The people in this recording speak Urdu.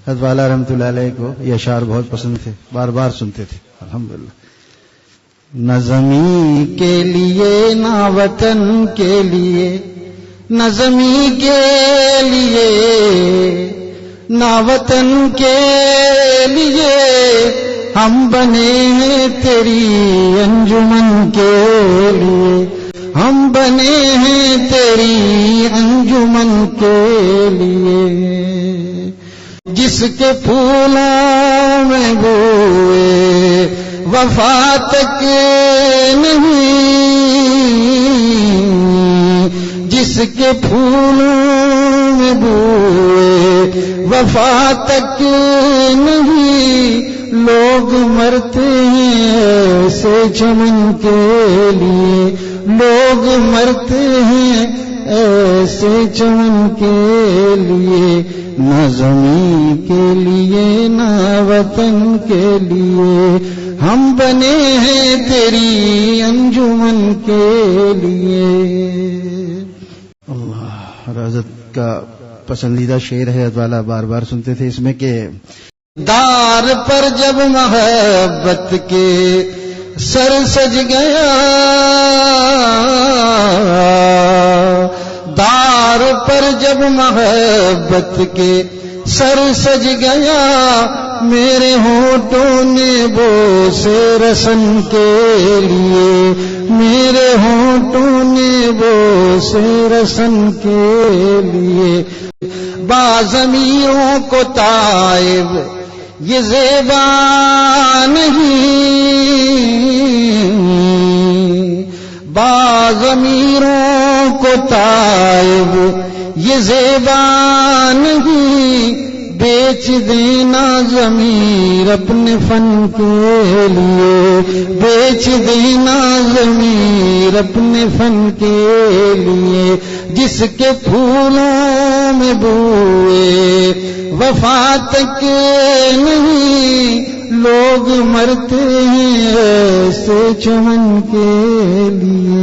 حضرت والا رحمۃ اللہ علیہ کو یہ اشعار بہت پسند تھے، بار بار سنتے تھے الحمدللہ۔ نہ زمین کے لیے نہ وطن کے لیے، نہ زمین کے لیے نہ وطن کے لیے، ہم بنے ہیں تیری انجمن کے لیے، ہم بنے ہیں تیری انجمن کے لیے۔ جس کے پھولوں میں بوئے وفا تک نہیں، جس کے پھولوں میں بوئے وفا تک نہیں، لوگ مرتے ہیں ایسے چمن کے لیے، لوگ مرتے ہیں ایسے چمن کے لیے۔ نہ زمین کے لیے نہ وطن کے لیے، ہم بنے ہیں تیری انجمن کے لیے۔ اللہ، حضرت کا پسندیدہ شعر ہے، حضرت والا بار بار سنتے تھے اس میں کہ دار پر جب محبت کے سر سج گیا، دار پر جب محبت کے سر سج گیا، میرے ہونٹوں نے بوسے رسن کے لیے، میرے ہونٹوں نے بوسے رسن کے لیے۔ باضمیروں کو تائب یہ زیبا نہیں، باضمیروں کو تائب یہ زیبا نہیں، بیچ دینا ضمیر اپنے فن کے لیے، بیچ دینا ضمیر اپنے فن کے لیے۔ جس کے پھولوں میں بوئے وفا تک نہیں، لوگ مرتے ہیں ایسے چمن کے لیے۔